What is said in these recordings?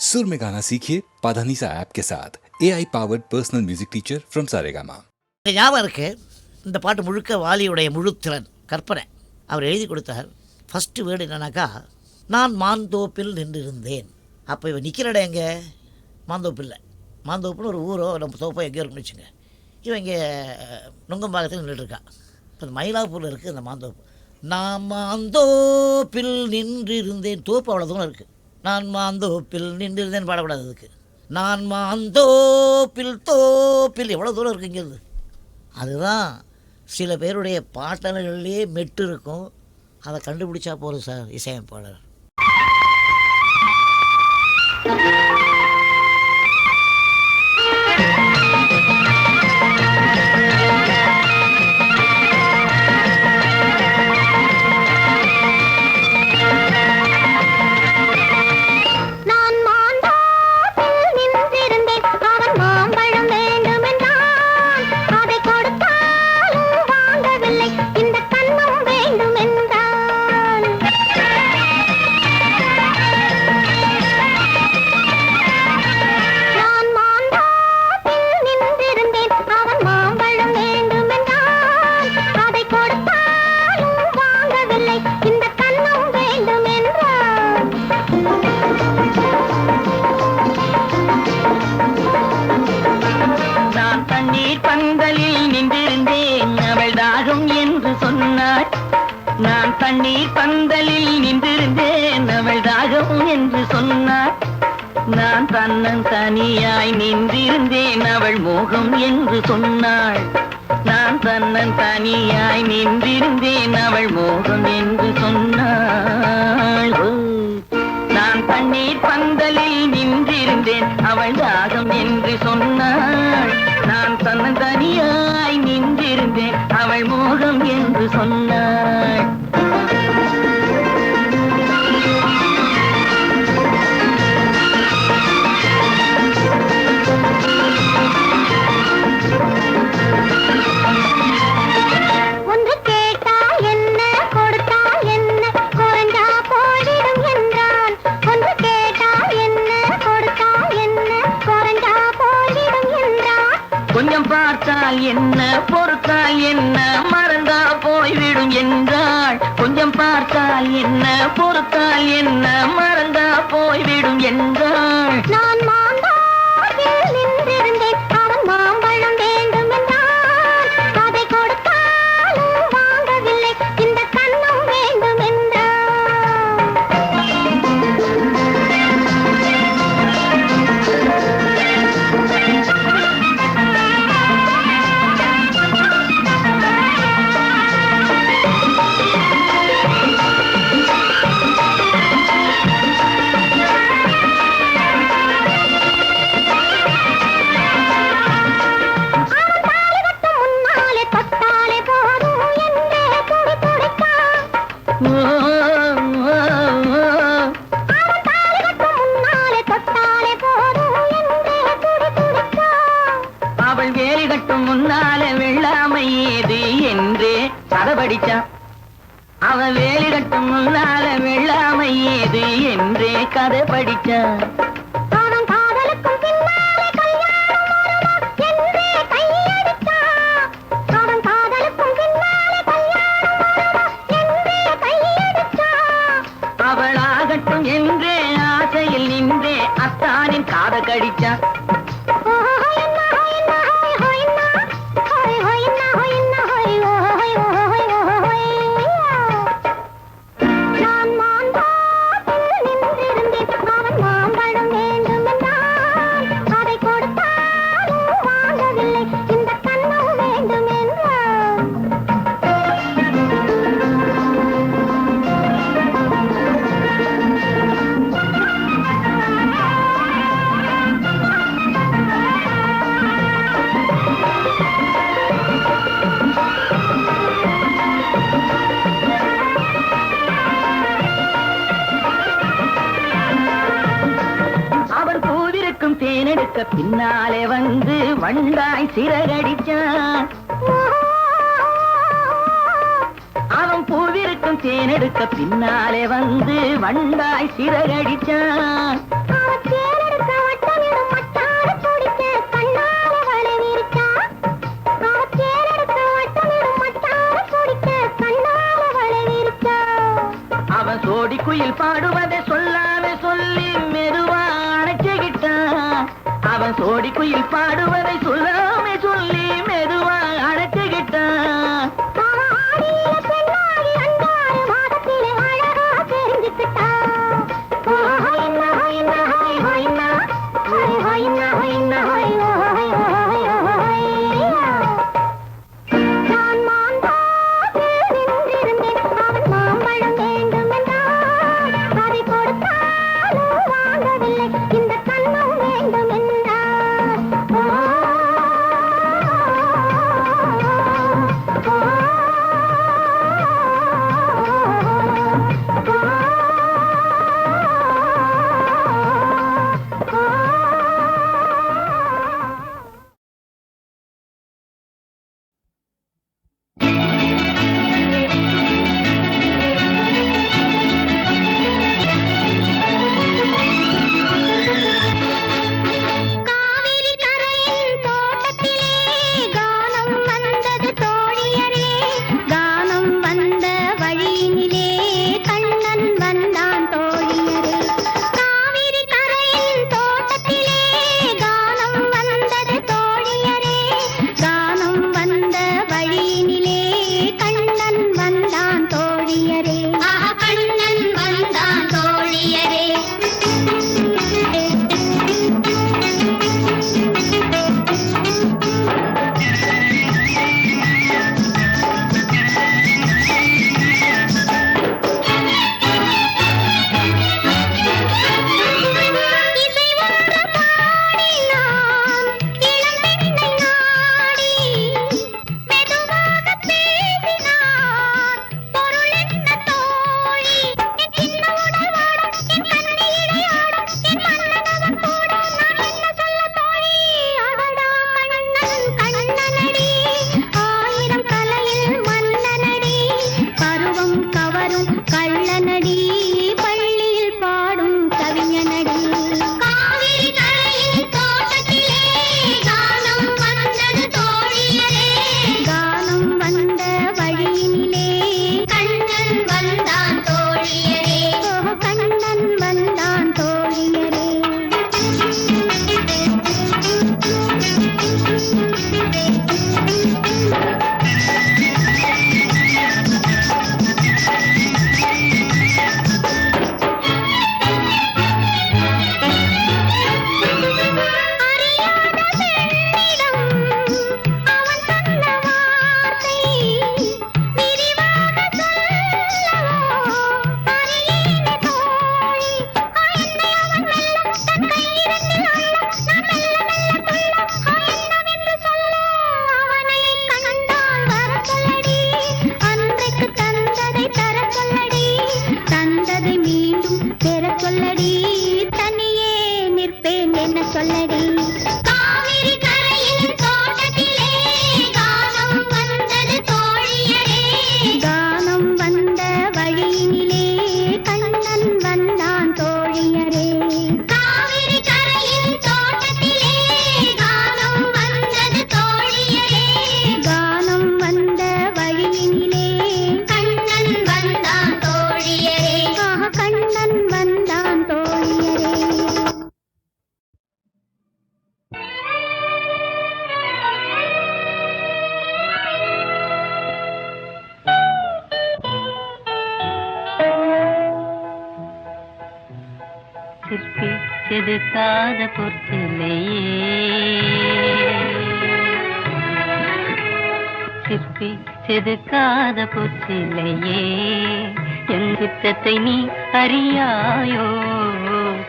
सुर में गाना सीखिए पाधानीसा ऐप के साथ AI powered personal music teacher from Saregama. ஞாபகம் இருக்கு, இந்த பாட்டு முழுக்க வாலியுடைய முழுத்திறன் கற்பனை. அவர் எழுதி கொடுத்தார். ஃபஸ்ட்டு வேர்டு என்னன்னாக்கா, நான் மாந்தோப்பில் நின்றிருந்தேன். அப்போ இவன் நிற்கிற இடம் எங்கே? மாந்தோப்பில்லை. மாந்தோப்புன்னு ஒரு ஊரோ நம்ம தோப்போ எங்கேயோ இருக்குன்னு வச்சுங்க. இவன் இங்கே நுங்கம்பாக்கத்தில் நின்றுட்டுருக்கான். இப்போ இந்த மயிலாப்பூரில் இருக்குது இந்த மாந்தோப்பு. நான் மாந்தோப்பில் நின்றிருந்தேன். தோப்பு அவ்வளோ தூரம் இருக்குது. நான் மாந்தோப்பில் நின்றிருந்தேன் பாடக்கூடாது. அதுக்கு நான் மாந்தோப்பில் தோப்பில் எவ்வளோ தூரம் இருக்குங்கிறது. அதுதான் சில பேருடைய பாட்டல்கள்லேயே மெட்டு இருக்கும். அதை கண்டுபிடிச்சா போதும் சார் இசையமைப்பாளர். நான் தண்ணீர் பந்தலில் நின்றிருந்தேன், அவள் தாகம் என்று சொன்னாள். நான் தன்னன் தனியாய் நின்றிருந்தேன், அவள் மோகம் என்று சொன்னாள். நான் தன்னன் தனியாய் நின்றிருந்தேன், அவள் மோகம் என்று சொன்னாள். நான் தண்ணீர் பந்தலில் நின்றிருந்தேன், அவள் தாகம் என்று சொன்னாள். நான் தன்னன் தனியாய் நின்றிருந்தேன், அவள் மோகம் என்று சொன்னாள். ஒன்று கேட்டால் என்ன, கொடுத்தால் என்ன, குறைஞ்சா போய்விடும் என்றான். ஒன்று கேட்டால் என்ன, கொடுத்தால் என்ன, குறைஞ்சா போய்விடும் என்றான். கொஞ்சம் பார்த்தால் என்ன, பொறுத்தால் என்ன, மறந்தா போய்விடும் என்றாள். கொஞ்சம் பார்த்தால் என்ன, பொறுத்தால் என்ன, மறந்தா போய்விடும் என்றாள். நான் மாந்தோப்பில் நின்றிருந்தேன், அவன் மாம்பழம் வேண்டும் என்றான். அதை கொடுத்தாலும் வாங்கவில்லை, இந்த கண்ணம் வேண்டும் என்றான். அவள் வேலி கட்டும் முன்னாலே வெள்ளாமை ஏது என்றே கதை படிச்சான். அவன் வேலி கட்டும் முன்னால வெள்ளாமை ஏது என்றே கதை படிச்சான். அவன் காதலுக்கும் பின்னாலே கல்யாணம் வருமா என்றே கையடித்தான். அவன் காதலுக்கும் பின்னாலே கல்யாணம் வருமா என்றே கையடித்தான். அவளாகட்டும் என்றே ஆசையில் நின்றே அத்தானின் காத கடிச்சான். நான் மாந்தோப்பில் நின்றிருந்தேன், அவன் மாம்பழம் வேண்டும் என்றான். அதை கொடுத்தாலும் வாங்கவில்லை, இந்த கண்ணம் வேண்டும் என்றான். அவன் பூவிருக்கும் தேனெடுக்க பின்னாலே வந்து வண்டாய் சிறகடிச்சான். அவன் பூவிருக்கும் தேனெடுக்க பின்னாலே வந்து வண்டாய் சிறகடிச்சான். அவன் சோடி குயில் பாடுவதை சொல்லாமே சொல்லி மெதுவா அழைச்சுக்கிட்டான். சிற்பி செதுக்காத பொற்சிலையே, சிற்பி செதுக்காத பொற்சிலையே, என் சித்தத்தை நீ அறியாயோ.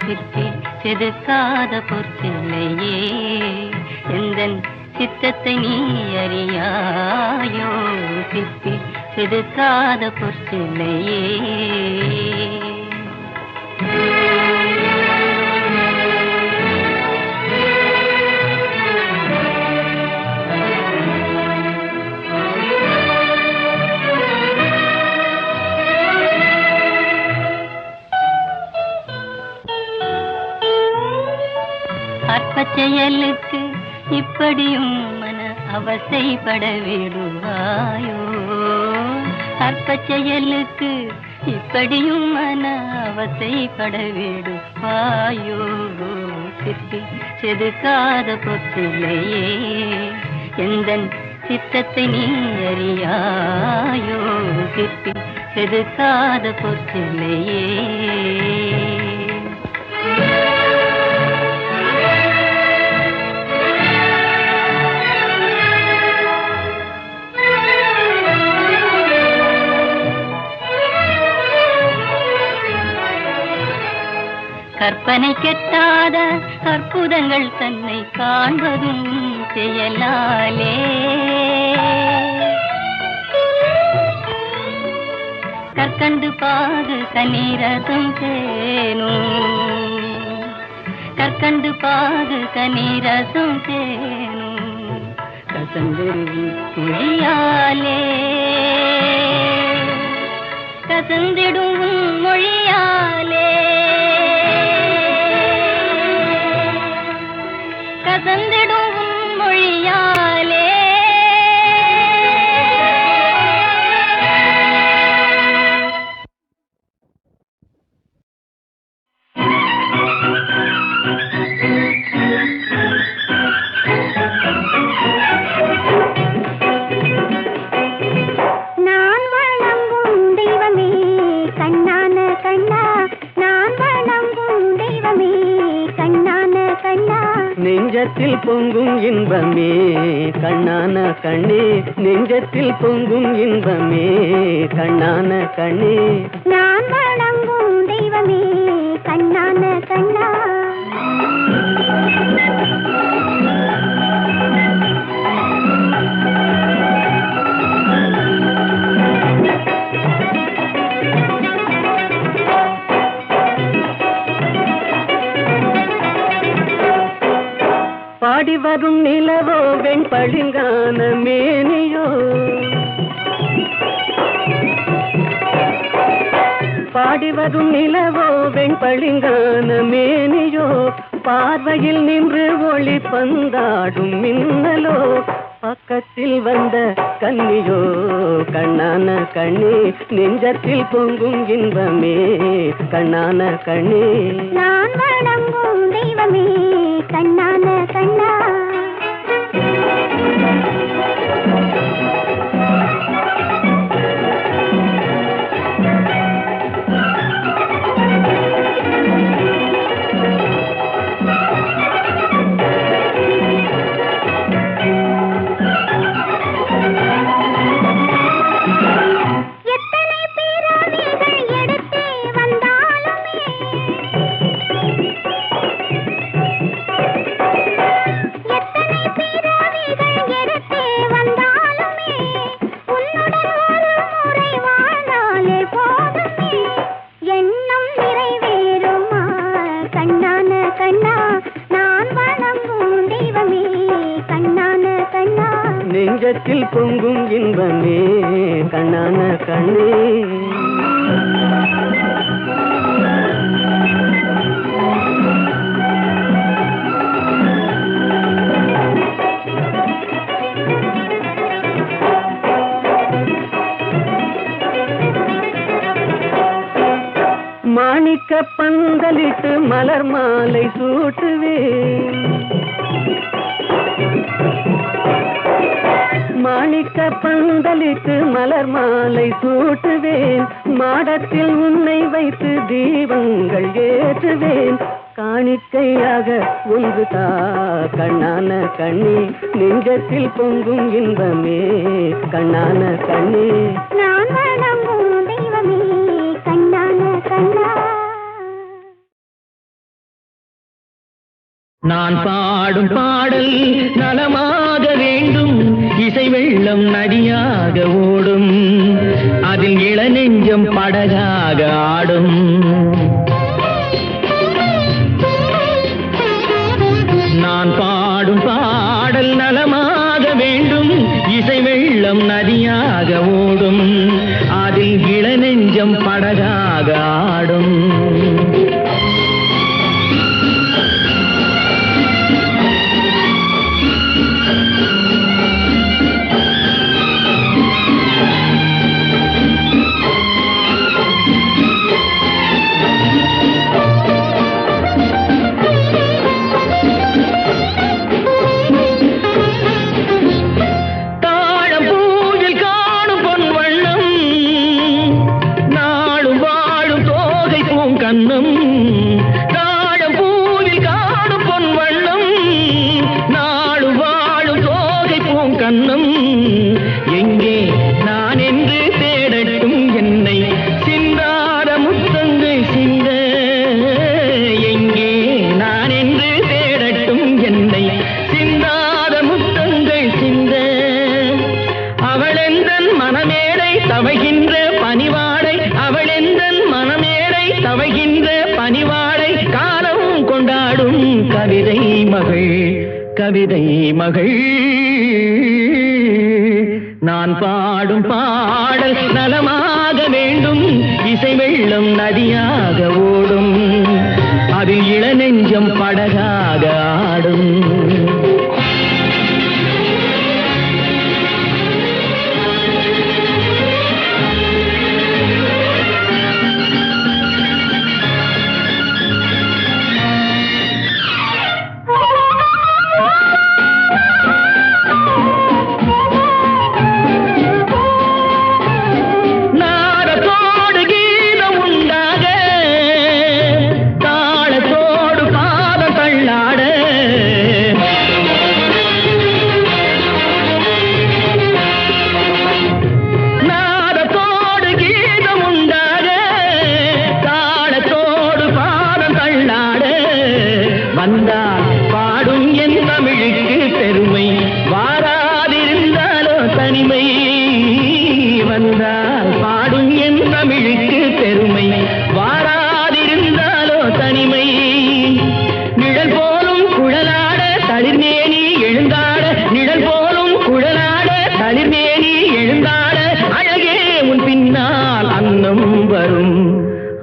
சிற்பி செதுக்காத பொற்சிலையே, எந்தன் சித்தத்தை நீ அறியாயோ. சிற்பி செதுக்காத பொற்சிலையே. அற்பச்செயலுக்கு இப்படியும் மன அவசைப்பட விடுவாயோ. அற்பச்செயலுக்கு இப்படியும் மன அவசைப்பட விடுவாயோ. சிற்பி செதுக்காத பொற்றில்லையே எந்தன் சித்தத்தை நீ அறியாயோ சிற்பி செதுக்காத பொற்றில்லையே கற்பனை கெட்டாத அற்புதங்கள் தன்னை காண்பதும் செயலாலே கற்கண்டு பாகு கண்ணீரதும் தேனும் கற்கண்டு பாகு கண்ணீரதும் தேனும் கசந்திடும் மொழியாலே கசந்திடும் மொழியாலே கசந்திடும் மொழியாலே நான் வணங்கும் தெய்வமே கண்ணான கண்ணா நான் வணங்கும் தெய்வமே கண்ணான கண்ணா நெஞ்சத்தில் பொங்கும் இன்பமே கண்ணான கண்ணே நெஞ்சத்தில் பொங்கும் இன்பமே கண்ணான கண்ணே நான் வணங்கும் தெய்வமே கண்ணான கண்ணா பாடி வரும் நிலவோ வெண்பளிங்கான மேனியோ பாடி வரும் நிலவோ வெண்பளிங்கான மேனியோ பார்வையில் நின்று ஒளி பந்தாடும் மின்னலோ பக்கத்தில் வந்த கன்னியோ கண்ணான கண்ணே நெஞ்சத்தில் பொங்கும் இன்பமே கண்ணான கண்ணே நான் வணங்கும் தெய்வமே கண்ணான கண்ணா எத்தனை பிறவிகள் எடுத்தே வந்தாலுமே எத்தனை பிறவிகள் எடுத்தே வந்தாலுமே உன்னுடன் ஒரு முறை வாழ்ந்தாலே போதுமே எண்ணம் நிறைவேறுமா கண்ணான கண்ணா நான் வணங்கும் தெய்வமே கண்ணான கண்ணா நெஞ்சத்தில் பொங்கும் இன்பமே கண்ணான கண்ணே மாணிக்க பந்தலிட்டு மலர் மாலை சூட்டுவேன் மாணிக்க பந்தலிட்டு மலர் மாலை சூட்டுவேன் மாடத்தில் உன்னை வைத்து தீபங்கள் ஏற்றுவேன் காணிக்கையாக ஒன்று தா கண்ணான கண்ணே நெஞ்சத்தில் பொங்கும் இன்பமே கண்ணான கண்ணே நான் வணங்கும் தெய்வமே கண்ணான கண்ணா நான் பாடும் பாடல் நலமாக வேண்டும் இசை வெள்ளம் நதியாக ஓடும் அதில் இளநெஞ்சம் படகாக ஆடும் நான் பாடும் பாடல் நலமாக வேண்டும் இசை வெள்ளம் நதியாக ஓடும் அதில் இளநெஞ்சம் படகாக ஆடும் கவிதை மகள் கவிதை மகள் நான் பாடும் பாடல் நலமாக வேண்டும் இசை வெள்ளம் நதியாக ஓடும் அதில் இளநெஞ்சம் படகாக ஆடும் வந்தால் பாடும் என் தமிழுக்கு பெருமை வாராதிருந்தாலோ தனிமை வந்தால் பாடும் என் தமிழுக்கு பெருமை வாராதிருந்தாலோ தனிமை நிழல் போலும் குழலாட தளிர்மேனி எழுந்தாட நிழல் போலும் குழலாட தளிர்மேனி எழுந்தாட அழகே உன் பின்னால் அன்னம் வரும்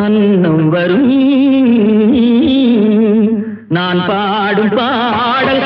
அன்னம் வரும் நான் பாடும் பாடல்